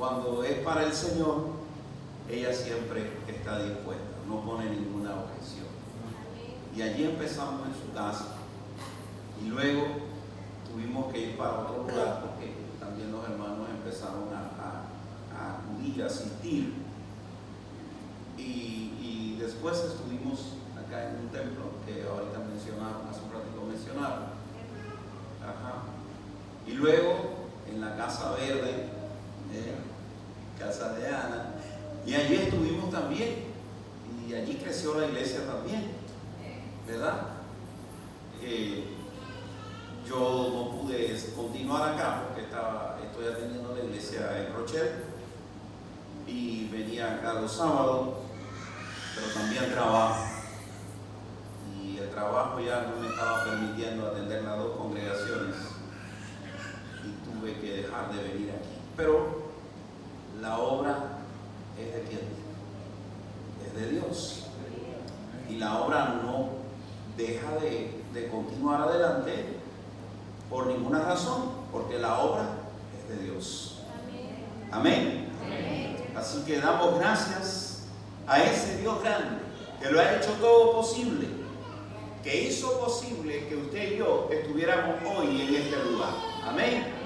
Cuando es para el Señor, ella siempre está dispuesta, no pone ninguna objeción. Y allí empezamos en su casa. Y luego tuvimos que ir para otro lugar porque también los hermanos empezaron a acudir, a asistir. Y después estuvimos acá en un templo que ahorita mencionaron, hace un ratito mencionaron. Ajá. Y luego en la Casa Verde, Casa de Ana, y allí estuvimos también. Y allí creció la iglesia también, ¿verdad? Yo no pude continuar acá porque estoy atendiendo la iglesia en Rochelle y venía acá los sábados, pero también trabajo. Y el trabajo ya no me estaba permitiendo atender las dos congregaciones y tuve que dejar de venir aquí. Pero la obra es de quién? Es de Dios. Y la obra no deja de continuar adelante por ninguna razón, porque la obra es de Dios. Amén. Amén. Así que damos gracias a ese Dios grande que lo ha hecho todo posible, que hizo posible que usted y yo estuviéramos hoy en este lugar. Amén.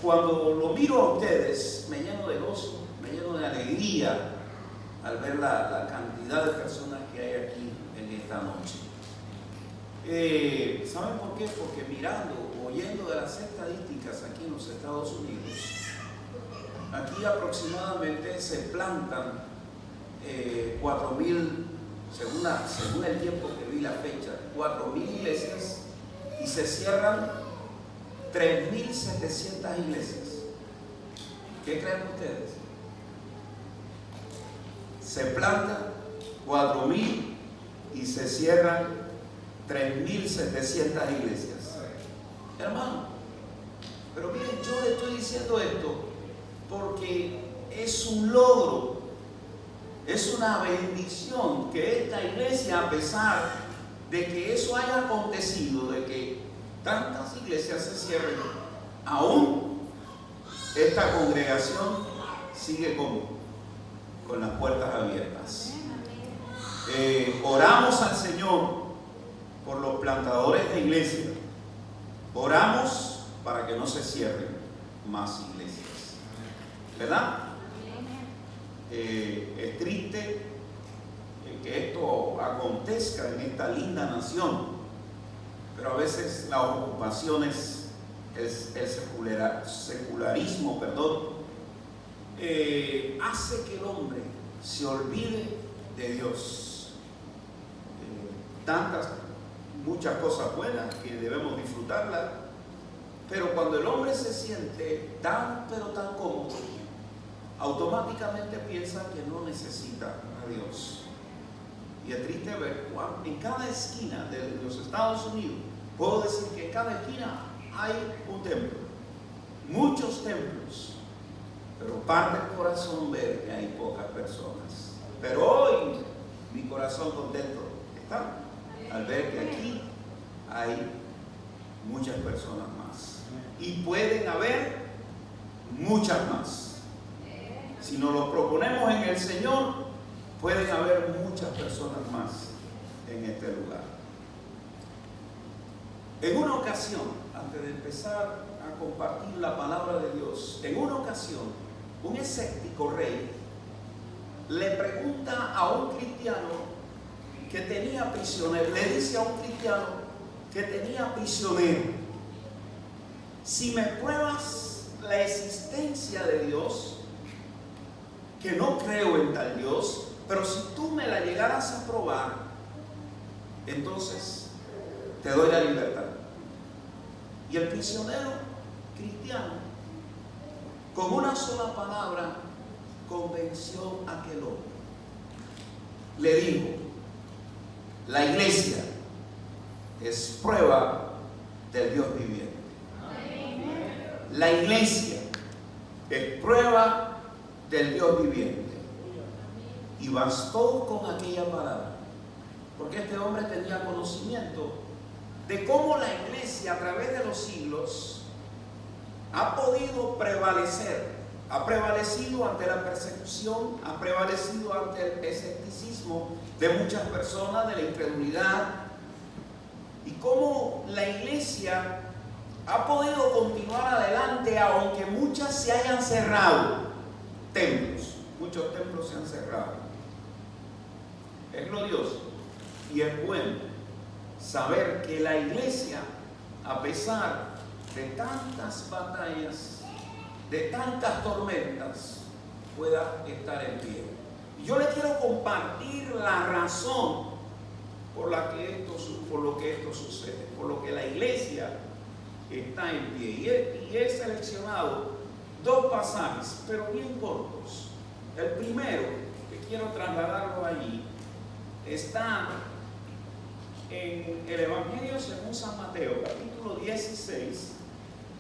Cuando lo miro a ustedes, me lleno de gozo, me lleno de alegría al ver la cantidad de personas que hay aquí en esta noche. ¿Saben por qué? Porque mirando, oyendo de las estadísticas aquí en los Estados Unidos, aquí aproximadamente se plantan 4.000, según el tiempo que vi la fecha, 4.000 iglesias y se cierran 3.700 iglesias. ¿Qué creen ustedes? Se plantan 4.000 y se cierran 3.700 iglesias. Hermano, pero miren, yo le estoy diciendo esto porque es un logro, es una bendición que esta iglesia, a pesar de que eso haya acontecido, de que tantas iglesias se cierren, aún esta congregación sigue con las puertas abiertas. Oramos al Señor por los plantadores de iglesia. Oramos para que no se cierren más iglesias, ¿verdad? Es triste que esto acontezca en esta linda nación, pero a veces las ocupaciones, el secularismo, hace que el hombre se olvide de Dios. Muchas cosas buenas que debemos disfrutarlas, pero cuando el hombre se siente tan cómodo, automáticamente piensa que no necesita a Dios. Y es triste ver en cada esquina de los Estados Unidos, puedo decir que en cada esquina hay un templo, muchos templos, pero parte el corazón ver que hay pocas personas. Pero hoy mi corazón contento está al ver que aquí hay muchas personas más y pueden haber muchas más. Si nos lo proponemos en el Señor, pueden haber muchas personas más en este lugar. En una ocasión, antes de empezar a compartir la palabra de Dios, en una ocasión, un escéptico rey le pregunta a un cristiano que tenía prisionero, le dice a un cristiano que tenía prisionero: si me pruebas la existencia de Dios, que no creo en tal Dios, pero si tú me la llegaras a probar, entonces te doy la libertad. Y el prisionero cristiano, con una sola palabra, convenció a aquel hombre. Le dijo: la iglesia es prueba del Dios viviente. La iglesia es prueba del Dios viviente. Y bastó con aquella palabra, porque este hombre tenía conocimiento de cómo la iglesia a través de los siglos ha podido prevalecer. Ha prevalecido ante la persecución, ha prevalecido ante el escepticismo de muchas personas, de la incredulidad. Y cómo la iglesia ha podido continuar adelante aunque muchas se hayan cerrado. Templos, muchos templos se han cerrado. Es glorioso y es bueno saber que la iglesia, a pesar de tantas batallas, de tantas tormentas, pueda estar en pie. Y yo le quiero compartir la razón por lo que esto sucede, por lo que la iglesia está en pie. Y he seleccionado dos pasajes, pero bien cortos. El primero, que quiero trasladarlo allí, está en el Evangelio según San Mateo, capítulo 16,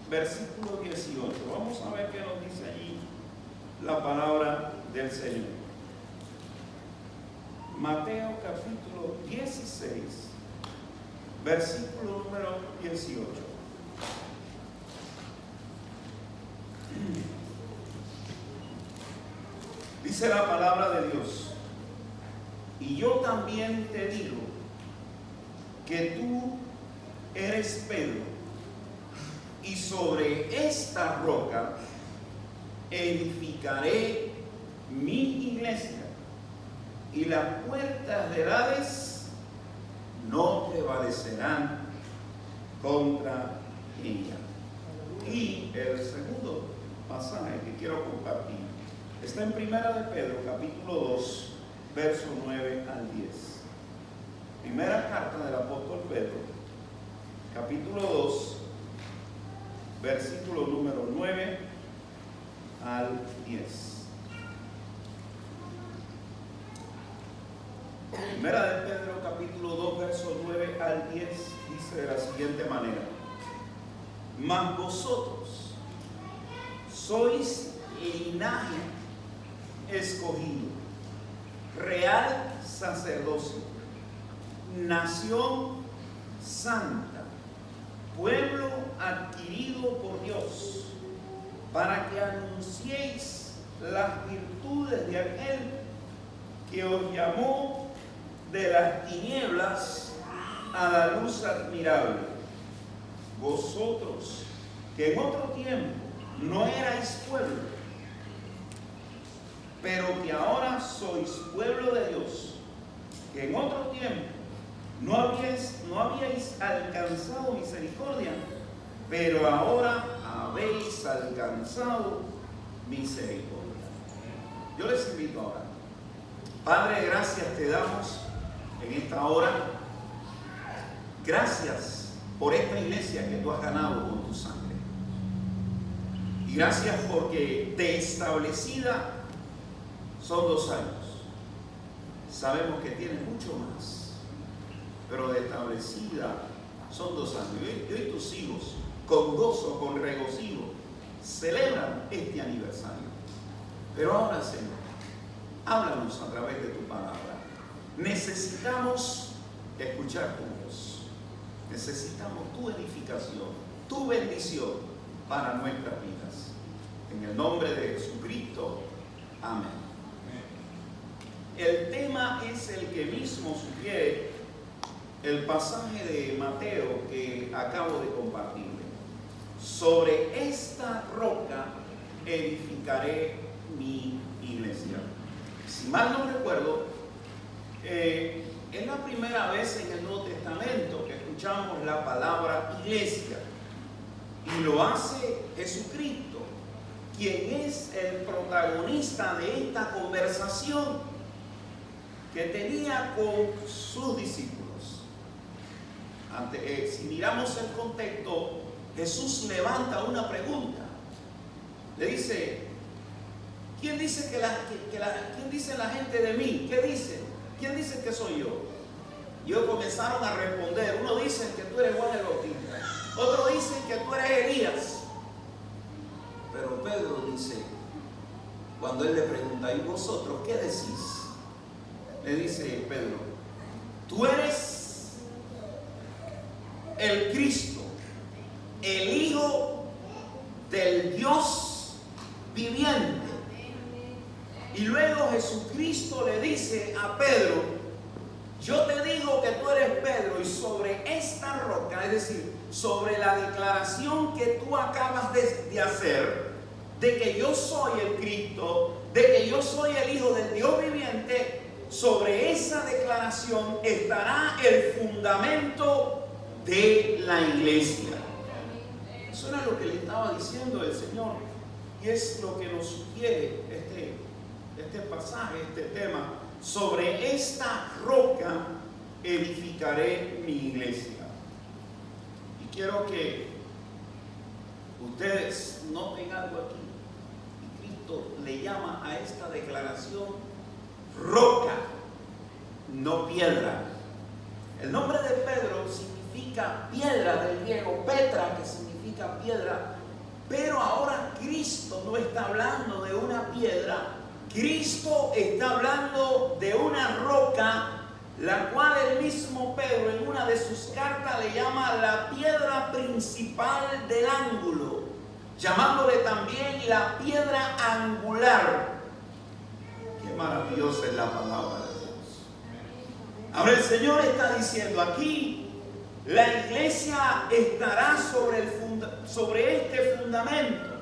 versículo 18. Vamos a ver qué nos dice allí la palabra del Señor. Mateo capítulo 16, versículo número 18. Dice la palabra de Dios: y yo también te digo que tú eres Pedro, y sobre esta roca edificaré mi iglesia, y las puertas del Hades no prevalecerán contra ella. Y el segundo pasaje que quiero compartir está en Primera de Pedro, capítulo 2, verso 9 al 10. Primera carta del apóstol Pedro, capítulo 2, versículo número 9 al 10. Primera de Pedro, capítulo 2, verso 9 al 10, dice de la siguiente manera: mas vosotros sois linaje escogido, real sacerdocio, nación santa, pueblo adquirido por Dios, para que anunciéis las virtudes de aquel que os llamó de las tinieblas a la luz admirable. Vosotros, que en otro tiempo no erais pueblo, pero que ahora sois pueblo de Dios, que en otro tiempo no habíais alcanzado misericordia, pero ahora habéis alcanzado misericordia. Yo les invito ahora. Padre, gracias te damos en esta hora. Gracias por esta iglesia que tú has ganado con tu sangre. Y gracias porque de establecida son 2 años. Sabemos que tienes mucho más, pero de establecida son 2 años. Y hoy tus hijos, con gozo, con regocijo, celebran este aniversario. Pero ahora, Señor, háblanos a través de tu palabra. Necesitamos escuchar tu voz. Necesitamos tu edificación, tu bendición para nuestras vidas. En el nombre de Jesucristo. Amén. El tema es el que mismo sugiere el pasaje de Mateo que acabo de compartirle. Sobre esta roca edificaré mi iglesia. Si mal no recuerdo, es la primera vez en el Nuevo Testamento que escuchamos la palabra iglesia. Y lo hace Jesucristo, quien es el protagonista de esta conversación que tenía con sus discípulos. Si miramos el contexto, Jesús levanta una pregunta. Le dice: ¿quién dice quién dice la gente de mí? ¿Qué dicen? ¿Quién dice que soy yo? Y ellos comenzaron a responder. Uno dice que tú eres Juan el Bautista, otro dice que tú eres Elías. Pero Pedro dice, cuando él le pregunta: ¿y vosotros qué decís? Le dice Pedro: tú eres el Cristo, el Hijo del Dios viviente. Y luego Jesucristo le dice a Pedro: yo te digo que tú eres Pedro, y sobre esta roca, es decir, sobre la declaración que tú acabas de hacer, de que yo soy el Cristo, de que yo soy el Hijo del Dios viviente, sobre esa declaración estará el fundamento de la iglesia. Eso era lo que le estaba diciendo el Señor, y es lo que nos sugiere este pasaje, este tema: sobre esta roca edificaré mi iglesia. Y quiero que ustedes noten algo aquí. Y Cristo le llama a esta declaración roca, no piedra. El nombre de Pedro significa piedra, del griego Petra, que significa piedra. Pero ahora Cristo no está hablando de una piedra. Cristo está hablando de una roca, la cual el mismo Pedro en una de sus cartas le llama la piedra principal del ángulo, llamándole también la piedra angular. Qué maravillosa es la palabra de Dios. Ahora el Señor está diciendo aquí: la iglesia estará sobre este fundamento,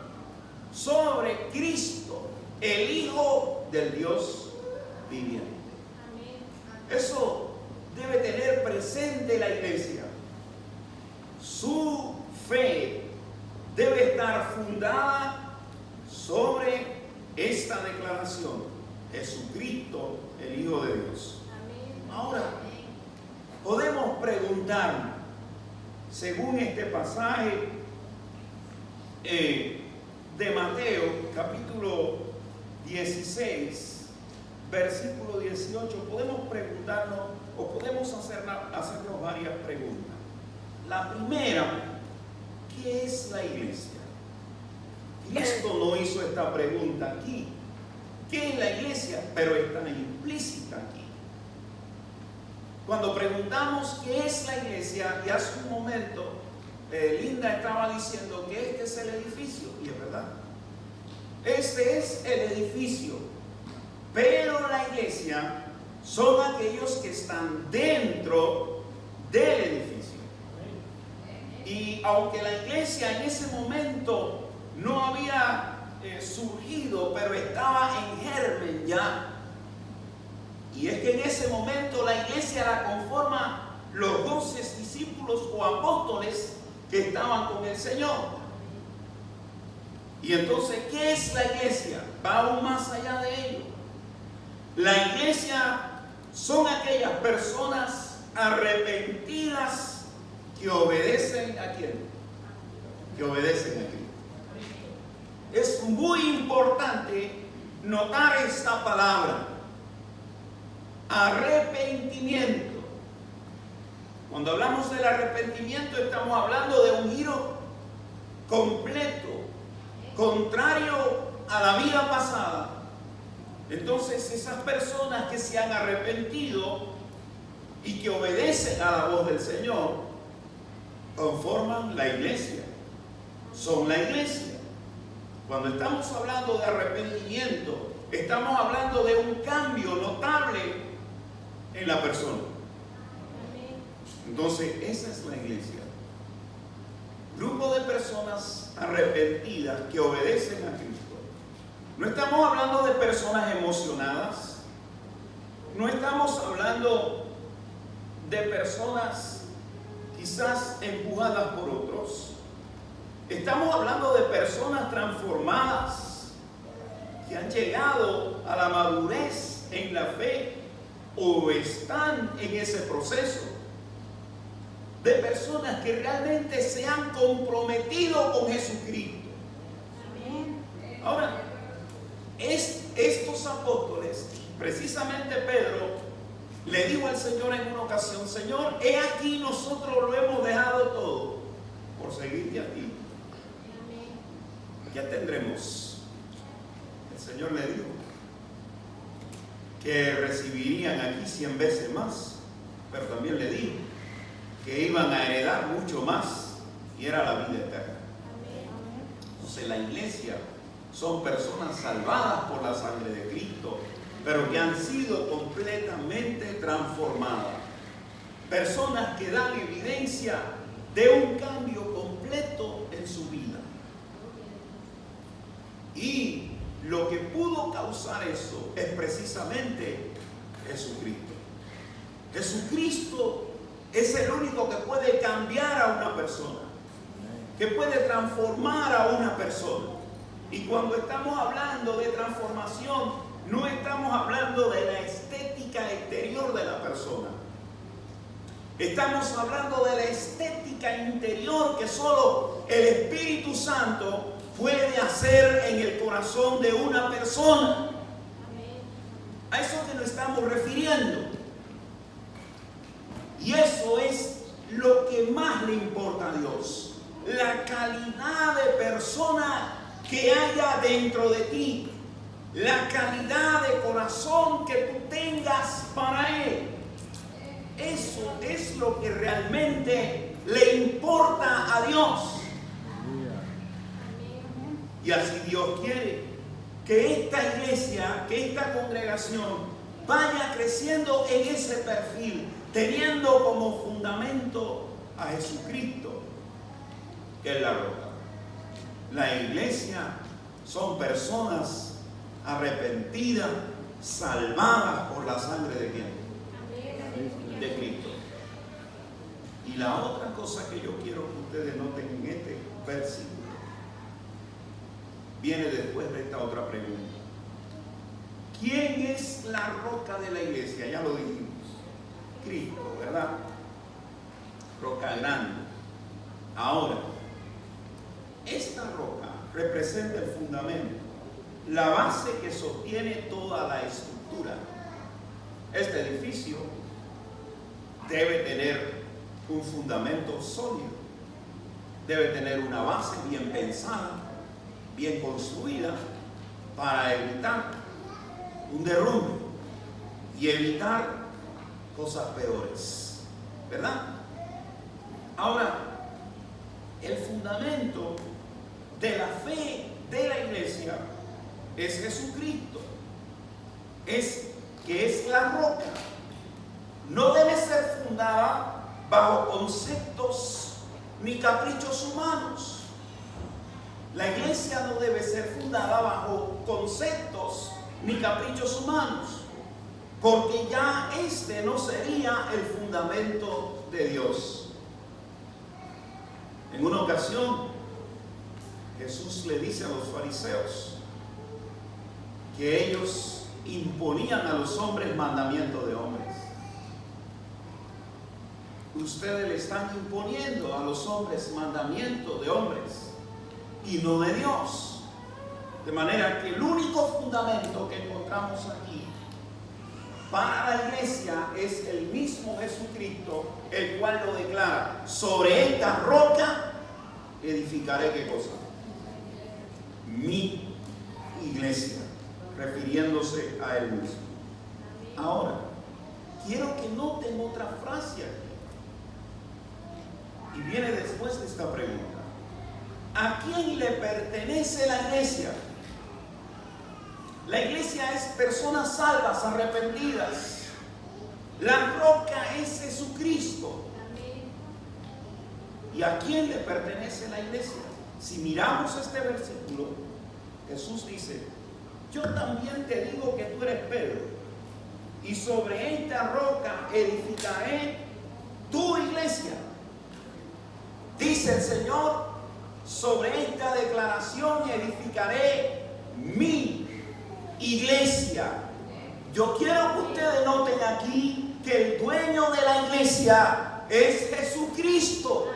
sobre Cristo, el Hijo del Dios viviente. Eso debe tener presente la iglesia. Su fe debe estar fundada sobre esta declaración: Jesucristo, el Hijo de Dios. Ahora, podemos preguntar, según este pasaje de Mateo, capítulo 16, versículo 18, podemos preguntarnos, o podemos hacernos varias preguntas. La primera: ¿qué es la iglesia? Cristo no hizo esta pregunta aquí. ¿Qué es la iglesia? Pero está implícita aquí. Cuando preguntamos qué es la iglesia, y hace un momento Linda estaba diciendo que este es el edificio, y es verdad, este es el edificio, pero la iglesia son aquellos que están dentro del edificio. Y aunque la iglesia en ese momento no había surgido, pero estaba en germen ya. Y es que en ese momento la iglesia la conforman los 12 discípulos o apóstoles que estaban con el Señor. Y entonces, ¿qué es la iglesia? Va aún más allá de ello. La iglesia son aquellas personas arrepentidas que obedecen ¿a quién? Que obedecen a Cristo. Es muy importante notar esta palabra: arrepentimiento. Cuando hablamos del arrepentimiento, estamos hablando de un giro completo, contrario a la vida pasada. Entonces, esas personas que se han arrepentido y que obedecen a la voz del Señor conforman la iglesia, son la iglesia. Cuando estamos hablando de arrepentimiento, estamos hablando de un cambio notable en la persona. Entonces, esa es la iglesia. Grupo de personas arrepentidas que obedecen a Cristo. No estamos hablando de personas emocionadas. No estamos hablando de personas quizás empujadas por otros. Estamos hablando de personas transformadas que han llegado a la madurez en la fe o están en ese proceso. De personas que realmente se han comprometido con Jesucristo. Ahora, estos apóstoles, precisamente Pedro, le dijo al Señor en una ocasión: Señor, he aquí nosotros lo hemos dejado todo por seguirte a ti. Ya tendremos. El Señor le dijo que recibirían aquí 100 veces más, pero también le dijo que iban a heredar mucho más, y era la vida eterna. Entonces la iglesia son personas salvadas por la sangre de Cristo, pero que han sido completamente transformadas. Personas que dan evidencia de un cambio completo en su vida. Y lo que pudo causar eso es precisamente Jesucristo. Jesucristo es el único que puede cambiar a una persona, que puede transformar a una persona. Y cuando estamos hablando de transformación, no estamos hablando de la estética exterior de la persona. Estamos hablando de la estética interior que solo el Espíritu Santo puede hacer en el corazón de una persona. A eso que nos estamos refiriendo. Y eso es lo que más le importa a Dios. La calidad de persona que haya dentro de ti. La calidad de corazón que tú tengas para Él. Eso es lo que realmente le importa a Dios. Y así Dios quiere que esta iglesia, que esta congregación vaya creciendo en ese perfil, teniendo como fundamento a Jesucristo, que es la roca. La iglesia son personas arrepentidas, salvadas por la sangre de ¿quién? De Cristo. Y la otra cosa que yo quiero que ustedes noten en este versículo viene después de esta otra pregunta. ¿Quién es la roca de la iglesia? Ya lo dijimos. Cristo, ¿verdad? Roca grande. Ahora, esta roca representa el fundamento, la base que sostiene toda la estructura. Este edificio debe tener un fundamento sólido, debe tener una base bien pensada, bien construida, para evitar un derrumbe y evitar cosas peores, ¿verdad? Ahora, el fundamento de la fe de la iglesia es Jesucristo, que es la roca. No debe ser fundada bajo conceptos ni caprichos humanos. La iglesia no debe ser fundada bajo conceptos ni caprichos humanos, porque ya este no sería el fundamento de Dios. En una ocasión, Jesús le dice a los fariseos que ellos imponían a los hombres mandamientos de hombres. Ustedes le están imponiendo a los hombres mandamientos de hombres y no de Dios. De manera que el único fundamento que encontramos aquí para la iglesia es el mismo Jesucristo, el cual lo declara: sobre esta roca edificaré ¿qué cosa? Mi iglesia, refiriéndose a él mismo. Ahora, quiero que noten otra frase aquí. Y viene después de esta pregunta: ¿a quién le pertenece la iglesia? La iglesia es personas salvas, arrepentidas. La roca es Jesucristo. ¿Y a quién le pertenece la iglesia? Si miramos este versículo, Jesús dice: yo también te digo que tú eres Pedro, y sobre esta roca edificaré tu iglesia. Dice el Señor: sobre esta declaración edificaré mi iglesia. Yo quiero que ustedes noten aquí que el dueño de la iglesia es Jesucristo.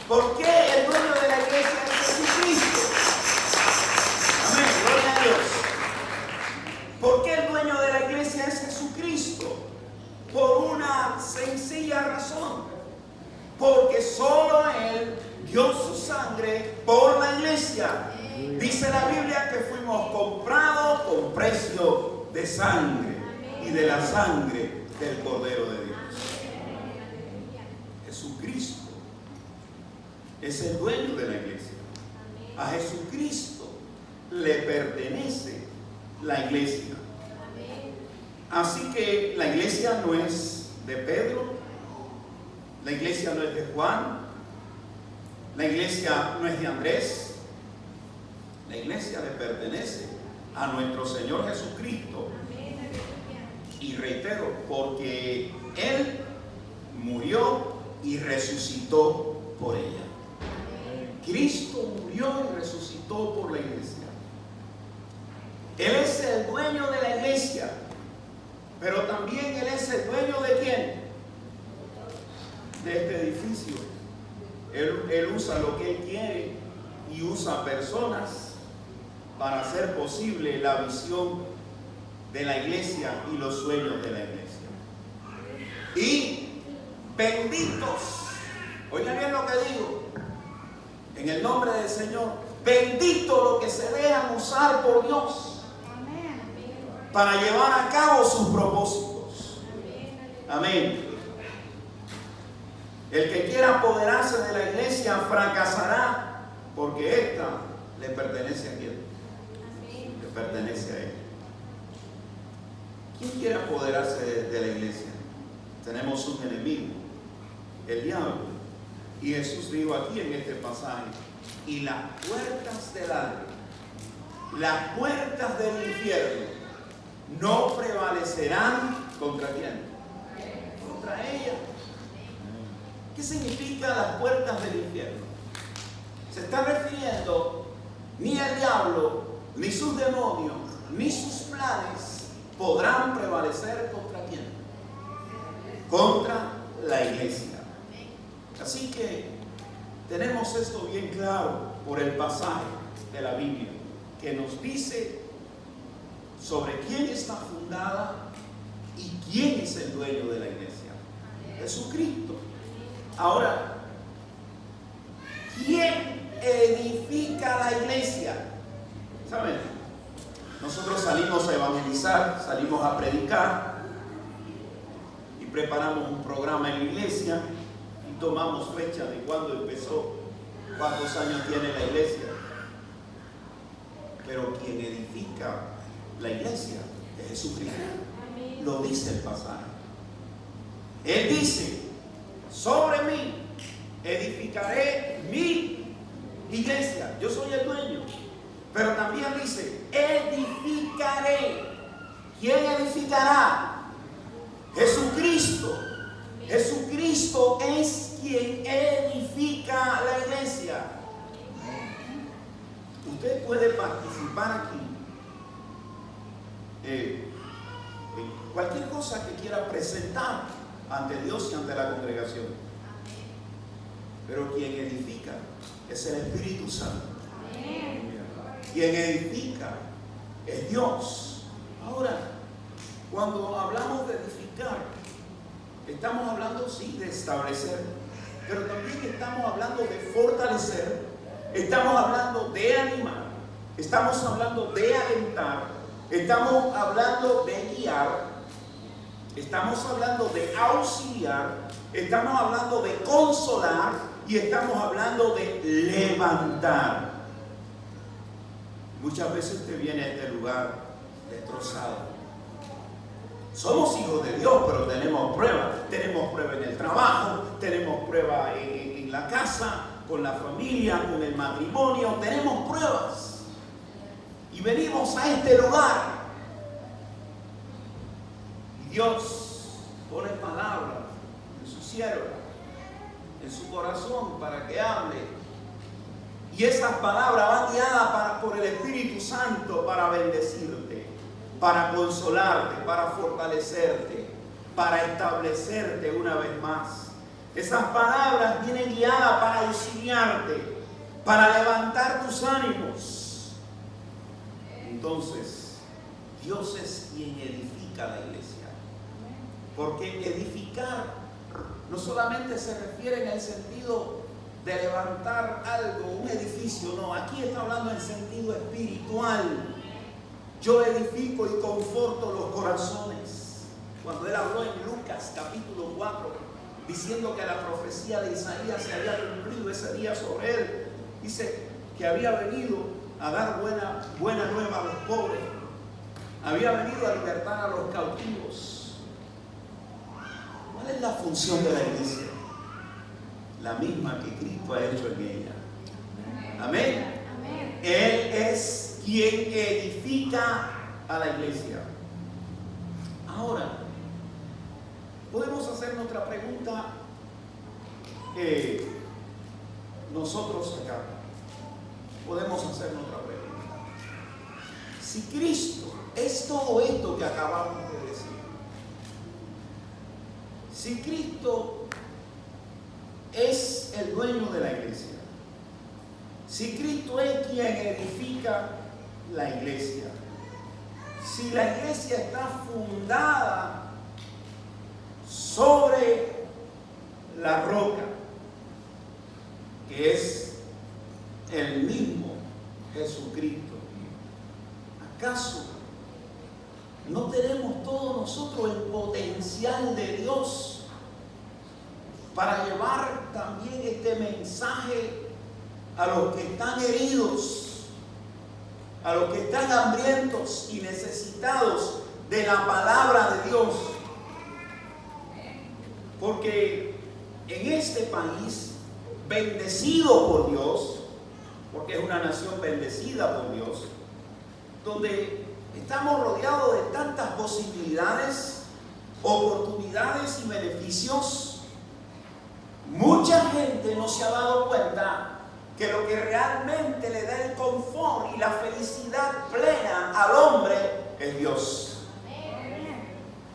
¿Por qué el dueño de la iglesia es Jesucristo? Amén, gloria a Dios. ¿Por qué el dueño de la iglesia es Jesucristo? Por una sencilla razón: porque solo Él dio su sangre por la iglesia. Dice la Biblia que fuimos comprados con precio de sangre y de la sangre del Cordero de Dios. Jesucristo es el dueño de la iglesia. A Jesucristo le pertenece la iglesia. Así que la iglesia no es de Pedro, la iglesia no es de Juan, la iglesia no es de Andrés, la iglesia le pertenece a nuestro Señor Jesucristo. Y reitero, porque Él murió y resucitó por ella. Cristo murió y resucitó por la iglesia. Él es el dueño de la iglesia, pero también Él es el dueño de ¿quién? De este edificio. Él usa lo que Él quiere y usa personas para hacer posible la visión de la iglesia y los sueños de la iglesia. Y benditos, oigan bien lo que digo, en el nombre del Señor, bendito lo que se dejan usar por Dios para llevar a cabo sus propósitos. Amén. El que quiera apoderarse de la iglesia fracasará, porque esta le pertenece a quién? Le pertenece a Él. ¿Quién quiere apoderarse de la iglesia? Tenemos un enemigo, el diablo. Y Jesús dijo aquí en este pasaje: y las puertas del Hades, las puertas del infierno, no prevalecerán ¿contra quién? Contra ella. ¿Qué significa las puertas del infierno? Se está refiriendo, ni el diablo, ni sus demonios, ni sus planes podrán prevalecer ¿contra quién? Contra la iglesia. Así que tenemos esto bien claro por el pasaje de la Biblia que nos dice sobre quién está fundada y quién es el dueño de la iglesia. Jesucristo. Ahora, ¿quién edifica la iglesia? ¿Saben? Nosotros salimos a evangelizar, salimos a predicar y preparamos un programa en la iglesia y tomamos fecha de cuándo empezó, cuántos años tiene la iglesia. Pero quien edifica la iglesia es Jesucristo. Lo dice el pasaje. Él dice: sobre mí edificaré mi iglesia. Yo soy el dueño. Pero también dice: edificaré. ¿Quién edificará? Jesucristo. Jesucristo es quien edifica la iglesia. Usted puede participar aquí en cualquier cosa que quiera presentar ante Dios y ante la congregación. Pero quien edifica es el Espíritu Santo. Quien edifica es Dios. Ahora, cuando hablamos de edificar, estamos hablando sí de establecer, pero también estamos hablando de fortalecer, estamos hablando de animar, estamos hablando de alentar, estamos hablando de guiar, estamos hablando de auxiliar, estamos hablando de consolar y estamos hablando de levantar. Muchas veces usted viene a este lugar destrozado. Somos hijos de Dios, pero tenemos pruebas. Tenemos pruebas en el trabajo, tenemos pruebas en la casa, con la familia, con el matrimonio. Tenemos pruebas. Y venimos a este lugar. Y Dios pone palabras en su sierva, en su corazón, para que hable. Y esas palabras van guiadas por el Espíritu Santo para bendecirte, para consolarte, para fortalecerte, para establecerte una vez más. Esas palabras vienen guiadas para auxiliarte, para levantar tus ánimos. Entonces, Dios es quien edifica la iglesia. Porque edificar no solamente se refiere en el sentido de levantar algo, un edificio, no. Aquí está hablando en sentido espiritual. Yo edifico y conforto los corazones. Cuando él habló en Lucas capítulo 4, diciendo que la profecía de Isaías se había cumplido ese día sobre él, dice que había venido a dar buena nueva a los pobres, había venido a libertar a los cautivos. ¿Cuál es la función de la iglesia? La misma que Cristo ha hecho en ella. Amén. Amén. Él es quien edifica a la iglesia. Ahora, podemos hacer nuestra pregunta nosotros acá. Podemos hacer nuestra pregunta. Si Cristo es todo esto que acabamos de decir, si Cristo es el dueño de la iglesia, si Cristo es quien edifica la iglesia, si la iglesia está fundada sobre la roca, que es el mismo Jesucristo, ¿acaso no tenemos todos nosotros el potencial de Dios para llevar también este mensaje a los que están heridos, a los que están hambrientos y necesitados de la palabra de Dios? Porque en este país, bendecido por Dios, porque es una nación bendecida por Dios, donde estamos rodeados de tantas posibilidades, oportunidades y beneficios, mucha gente no se ha dado cuenta que lo que realmente le da el confort y la felicidad plena al hombre es Dios.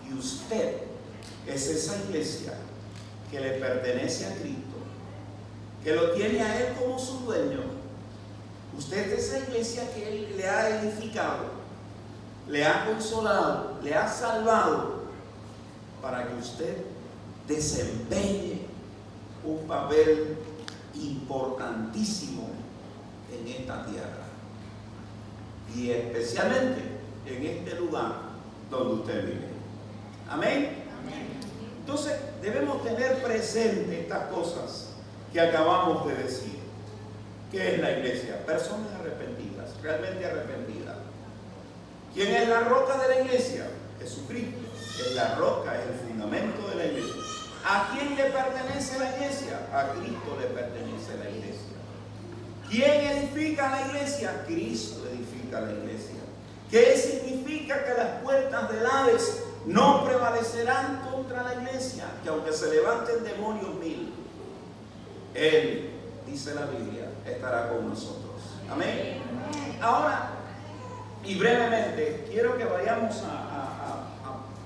Y usted es esa iglesia que le pertenece a Cristo, que lo tiene a Él como su dueño. Usted es esa iglesia que Él le ha edificado, le ha consolado, le ha salvado, para que usted desempeñe un papel importantísimo en esta tierra y especialmente en este lugar donde usted vive. Amén. Entonces debemos tener presente estas cosas que acabamos de decir. ¿Qué es la iglesia? Personas arrepentidas, realmente arrepentidas. ¿Quién es la roca de la iglesia? Jesucristo. Es la roca, es el fundamento de la iglesia. ¿A quién le pertenece la iglesia? A Cristo le pertenece la iglesia. ¿Quién edifica la iglesia? Cristo edifica la iglesia. ¿Qué significa que las puertas del Hades no prevalecerán contra la iglesia? Que aunque se levanten demonios 1000, Él, dice la Biblia, estará con nosotros. Amén. Ahora, y brevemente, quiero que vayamos a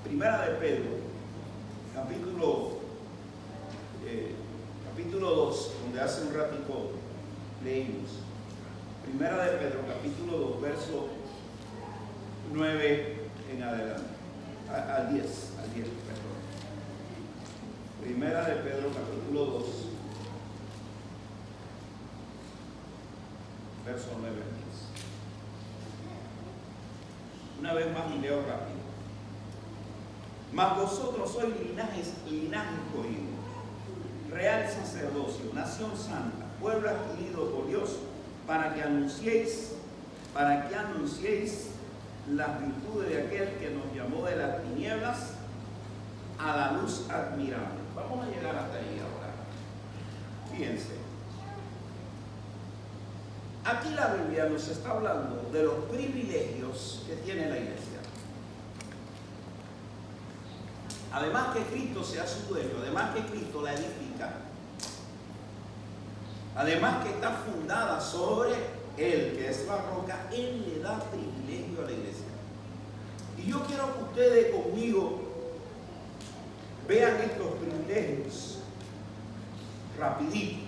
Primera de Pedro, capítulo 2, donde hace un ratico leímos. Primera de Pedro, capítulo 2, verso 9 en adelante. Al 10, perdón. Primera de Pedro, capítulo 2, verso 9 al 10. Una vez más y leo rápido. Mas vosotros sois linaje escogido, real sacerdocio, nación santa, pueblo adquirido por Dios, para que anunciéis las virtudes de aquel que nos llamó de las tinieblas a la luz admirable. Vamos a llegar hasta ahí ahora. Fíjense. Aquí la Biblia nos está hablando de los privilegios que tiene la iglesia. Además que Cristo sea su dueño, además que Cristo la edifica, además que está fundada sobre Él, que es la roca, Él le da privilegio a la iglesia. Y yo quiero que ustedes conmigo vean estos privilegios rapidito.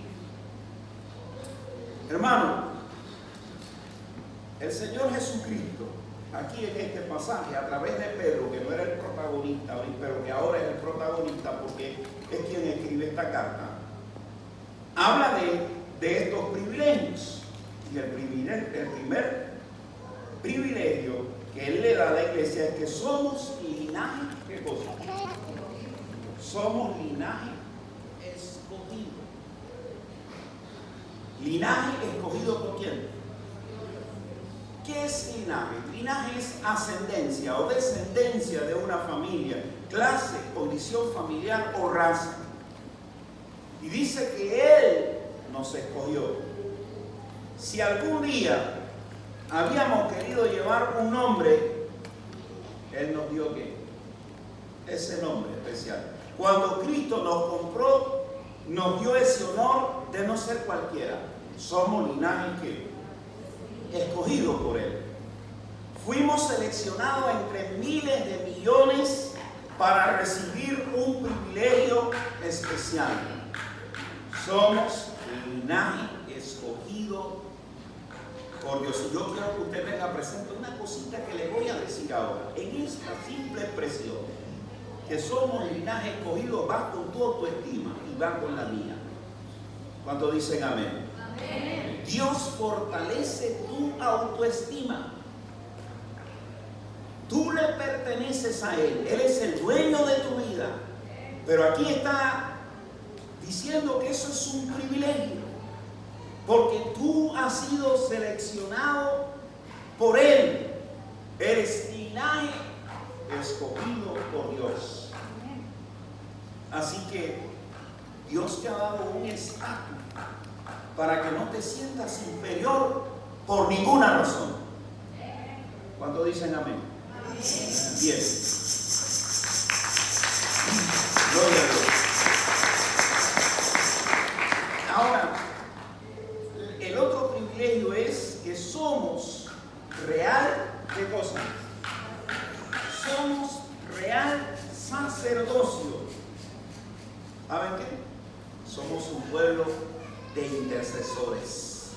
Hermano, el Señor Jesucristo, aquí en este pasaje, a través de Pedro, que no era el protagonista, pero que ahora es el protagonista porque es quien escribe esta carta, habla de estos privilegios. Y el primer privilegio que Él le da a la iglesia es que somos linaje, ¿qué cosa? Somos linaje escogido. Linaje escogido por quién. ¿Qué es linaje? Linaje es ascendencia o descendencia de una familia, clase, condición familiar o raza. Y dice que Él nos escogió. Si algún día habíamos querido llevar un nombre, Él nos dio ¿qué? Ese nombre especial. Cuando Cristo nos compró, nos dio ese honor de no ser cualquiera. Somos linaje ¿qué? Escogido por Él. Fuimos seleccionados entre miles de millones para recibir un privilegio especial. Somos linaje escogido por Dios. Y yo quiero que usted tenga presente una cosita que le voy a decir ahora. En esta simple expresión, que somos linaje escogido, va con tu autoestima y va con la mía. ¿Cuántos dicen amén? Amén. Dios fortalece tu autoestima. Tú le perteneces a Él. Él es el dueño de tu vida. Pero aquí está diciendo que eso es un privilegio. Porque tú has sido seleccionado por Él. Eres linaje escogido por Dios. Así que Dios te ha dado un estatus para que no te sientas inferior por ninguna razón. ¿Cuántos dicen amén? Bien. Gloria a Dios. Ahora, el otro privilegio es que somos real, ¿qué cosa? Somos real sacerdocio. ¿Saben qué? Somos un pueblo de intercesores.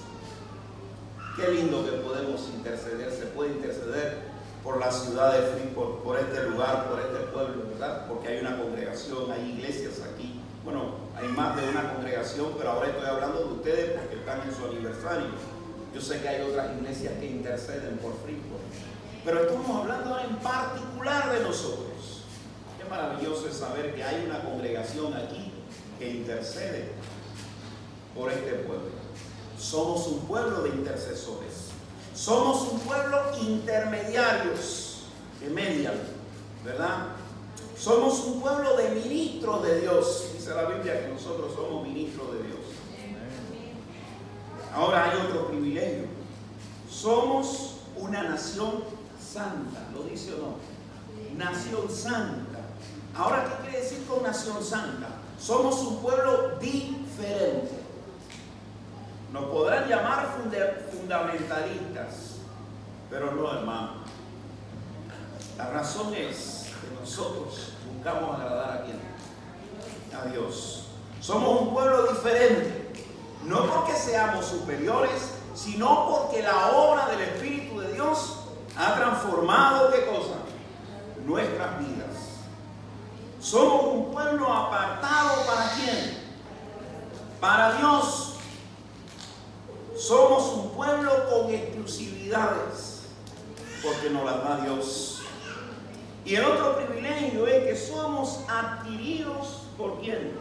Qué lindo que podemos interceder. Se puede interceder por la ciudad de Freeport, por este lugar, por este pueblo, ¿verdad? Porque hay una congregación, hay iglesias aquí. Bueno, hay más de una congregación, pero ahora estoy hablando de ustedes porque están en su aniversario. Yo sé que hay otras iglesias que interceden por Freeport, pero estamos hablando ahora en particular de nosotros. Qué maravilloso es saber que hay una congregación aquí que intercede por este pueblo. Somos un pueblo de intercesores. Somos un pueblo intermediarios, de median, ¿verdad? Somos un pueblo de ministros de Dios. Dice la Biblia que nosotros somos ministros de Dios. Ahora hay otro privilegio. Somos una nación santa. ¿Lo dice o no? Nación santa. Ahora, ¿qué quiere decir con nación santa? Somos un pueblo diferente. Nos podrán llamar fundamentalistas, pero no, hermano. La razón es que nosotros buscamos agradar a quién? A Dios. Somos un pueblo diferente, no porque seamos superiores, sino porque la obra del Espíritu de Dios ha transformado, ¿qué cosa? Nuestras vidas. Somos un pueblo apartado, ¿para quién? Para Dios. Somos un pueblo con exclusividades, porque nos las da Dios. Y el otro privilegio es que somos adquiridos ¿por quién?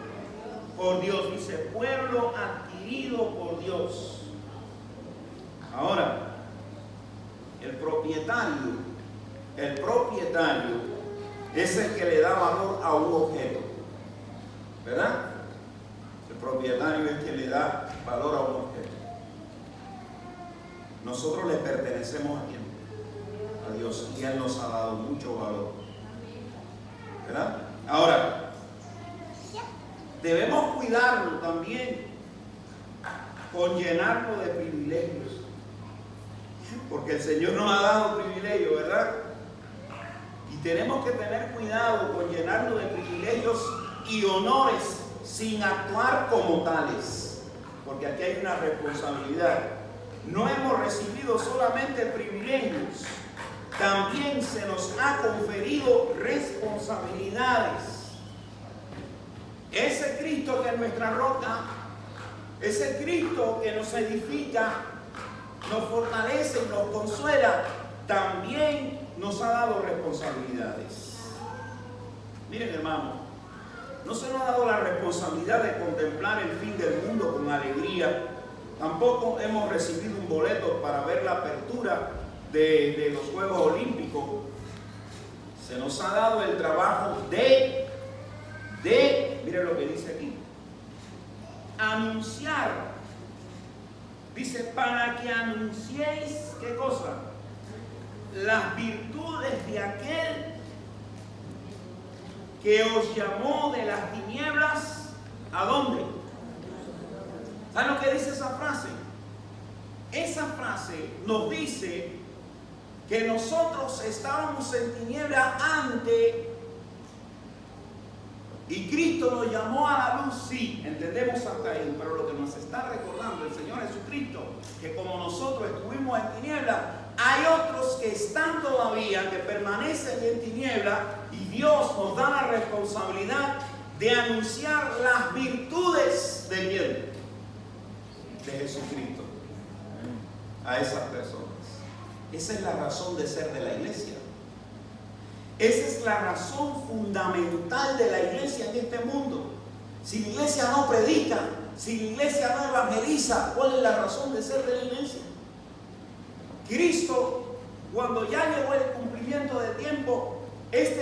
Por Dios. Dice, pueblo adquirido por Dios. Ahora, el propietario es el que le da valor a un objeto, ¿verdad? El propietario es quien le da valor a un objeto. Nosotros le pertenecemos a quién? A Dios, y Él nos ha dado mucho valor, ¿verdad? Ahora, debemos cuidarlo también con llenarlo de privilegios, porque el Señor nos ha dado privilegios, ¿verdad? Y tenemos que tener cuidado con llenarlo de privilegios y honores sin actuar como tales, porque aquí hay una responsabilidad. No hemos recibido solamente privilegios, también se nos ha conferido responsabilidades. Ese Cristo que es nuestra roca, ese Cristo que nos edifica, nos fortalece y nos consuela, también nos ha dado responsabilidades. Miren, hermano, no se nos ha dado la responsabilidad de contemplar el fin del mundo con alegría, tampoco hemos recibido un boleto para ver la apertura de los Juegos Olímpicos. Se nos ha dado el trabajo de mire lo que dice aquí, anunciar. Dice, para que anunciéis, ¿qué cosa? Las virtudes de aquel que os llamó de las tinieblas, ¿a dónde? ¿Saben lo que dice esa frase? Esa frase nos dice que nosotros estábamos en tiniebla antes y Cristo nos llamó a la luz. Sí, entendemos hasta ahí, pero lo que nos está recordando el Señor Jesucristo, que como nosotros estuvimos en tiniebla, hay otros que están todavía, que permanecen en tiniebla, y Dios nos da la responsabilidad de anunciar las virtudes de quién, de Jesucristo, a esas personas. Esa es la razón de ser de la iglesia. Esa es la razón fundamental de la iglesia en este mundo. Si la iglesia no predica, si la iglesia no evangeliza, ¿cuál es la razón de ser de la iglesia? Cristo, cuando ya llegó el cumplimiento de tiempo, esto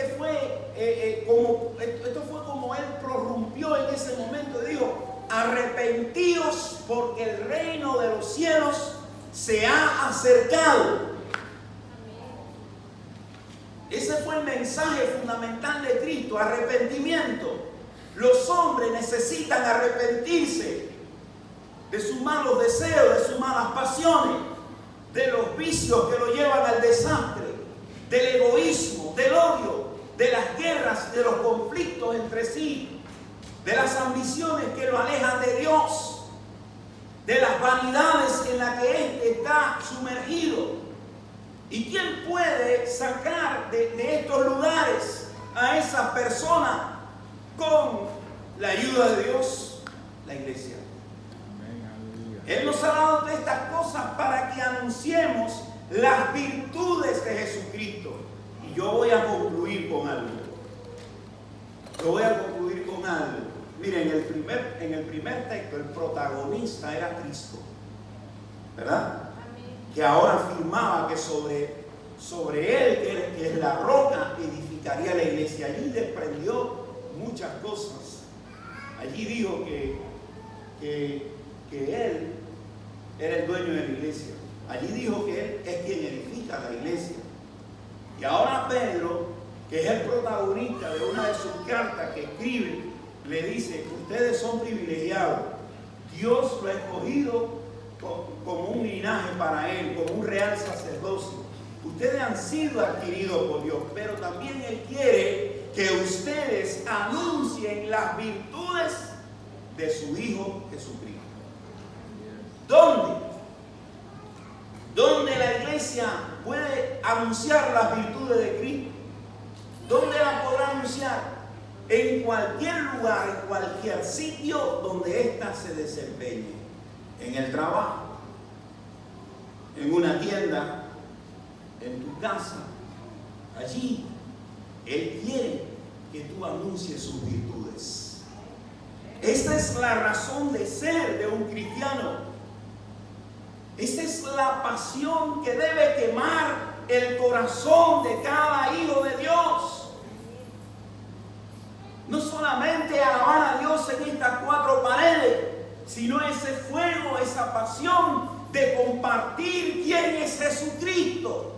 fue como Él prorrumpió en ese momento y dijo, arrepentíos porque el reino de los cielos se ha acercado. Ese fue el mensaje fundamental de Cristo, arrepentimiento. Los hombres necesitan arrepentirse de sus malos deseos, de sus malas pasiones, de los vicios que lo llevan al desastre, del egoísmo, del odio, de las guerras, de los conflictos entre sí, de las ambiciones que lo alejan de Dios, de las vanidades en las que éste está sumergido. ¿Y quién puede sacar de estos lugares a esas personas con la ayuda de Dios? La iglesia. Él nos ha dado todas estas cosas para que anunciemos las virtudes de Jesucristo. Y yo voy a concluir con algo. Miren, en el primer texto, el protagonista era Cristo, ¿verdad? Que ahora afirmaba que sobre él, que es la roca, edificaría la iglesia. Allí desprendió muchas cosas. Allí dijo que él era el dueño de la iglesia. Allí dijo que él es quien edifica la iglesia. Y ahora Pedro, que es el protagonista de una de sus cartas que escribe, le dice, ustedes son privilegiados. Dios lo ha escogido como un linaje para Él, como un real sacerdocio. Ustedes han sido adquiridos por Dios, pero también Él quiere que ustedes anuncien las virtudes de su Hijo Jesucristo. ¿Dónde? ¿Dónde la iglesia puede anunciar las virtudes de Cristo? ¿Dónde la podrá anunciar? En cualquier lugar, en cualquier sitio donde ésta se desempeñe. En el trabajo, en una tienda, en tu casa, allí Él quiere que tú anuncies sus virtudes. Esta es la razón de ser de un cristiano. Esta es la pasión que debe quemar el corazón de cada hijo de Dios. No solamente alabar a Dios en estas cuatro paredes, sino ese fuego, esa pasión de compartir quién es Jesucristo.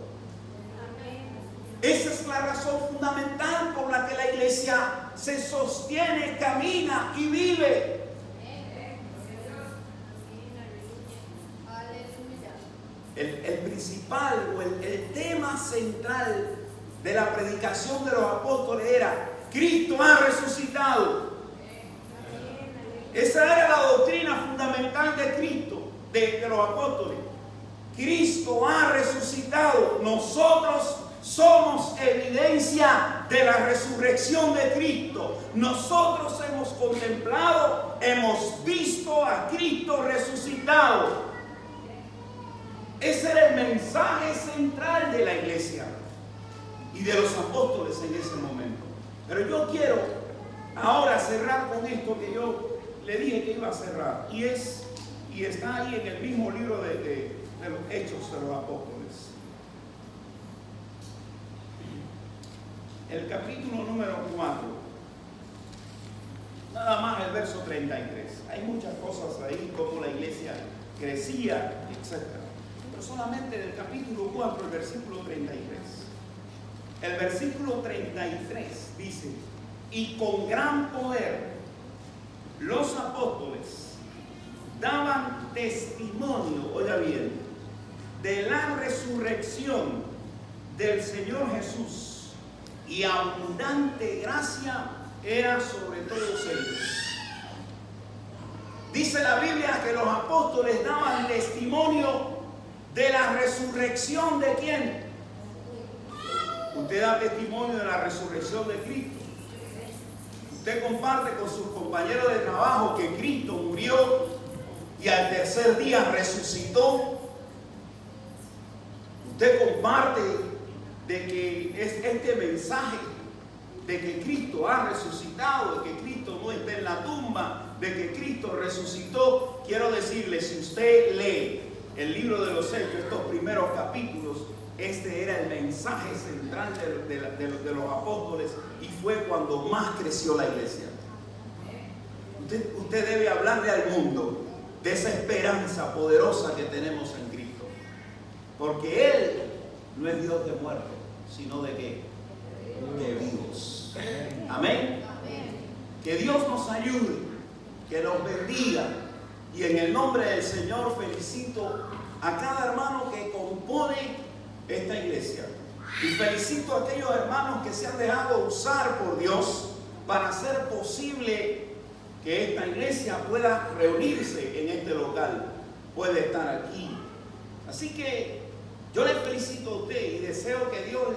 Esa es la razón fundamental por la que la iglesia se sostiene, camina y vive. El principal o el tema central de la predicación de los apóstoles era: Cristo ha resucitado. Esa era la doctrina fundamental de Cristo, de los apóstoles. Cristo ha resucitado. Nosotros somos evidencia de la resurrección de Cristo. Nosotros hemos contemplado, hemos visto a Cristo resucitado. Ese era el mensaje central de la iglesia y de los apóstoles en ese momento. Pero yo quiero ahora cerrar con esto que yo le dije que iba a cerrar, y es y está ahí en el mismo libro de los Hechos de los Apóstoles. El capítulo número 4, nada más el verso 33. Hay muchas cosas ahí, como la iglesia crecía, etc. Pero solamente del capítulo 4, el versículo 33. El versículo 33 dice: y con gran poder los apóstoles daban testimonio, oiga bien, de la resurrección del Señor Jesús, y abundante gracia era sobre todos ellos. Dice la Biblia que los apóstoles daban testimonio de la resurrección ¿de quién? Usted da testimonio de la resurrección de Cristo. Usted comparte con sus compañeros de trabajo que Cristo murió y al tercer día resucitó. Usted comparte de que es este mensaje de que Cristo ha resucitado, de que Cristo no está en la tumba, de que Cristo resucitó. Quiero decirle, si usted lee el libro de los Hechos, estos primeros capítulos, este era el mensaje central de los apóstoles, y fue cuando más creció la iglesia. Usted debe hablarle al mundo de esa esperanza poderosa que tenemos en Cristo, porque Él no es Dios de muertos, sino de ¿qué? De vivos. Amén. Que Dios nos ayude, que nos bendiga, y en el nombre del Señor felicito a cada hermano que compone esta iglesia, y felicito a aquellos hermanos que se han dejado usar por Dios para hacer posible que esta iglesia pueda reunirse en este local, puede estar aquí. Así que yo le felicito a usted y deseo que Dios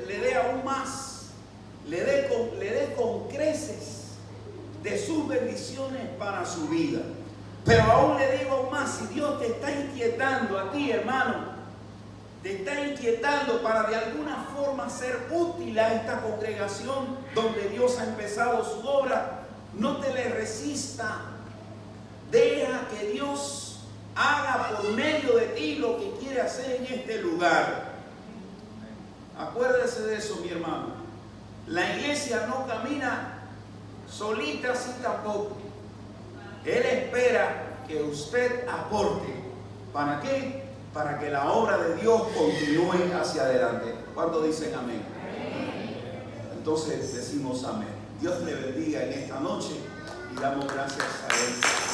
le dé aún más, le dé con creces de sus bendiciones para su vida. Pero aún le digo más, si Dios te está inquietando a ti, hermano, te está inquietando para de alguna forma ser útil a esta congregación donde Dios ha empezado su obra, no te le resista. Deja que Dios haga por medio de ti lo que quiere hacer en este lugar. Acuérdese de eso, mi hermano. La iglesia no camina solita así tampoco. Él espera que usted aporte. ¿Para qué? Para que la obra de Dios continúe hacia adelante. ¿Cuántos dicen amén? Entonces decimos amén. Dios le bendiga en esta noche y damos gracias a Él.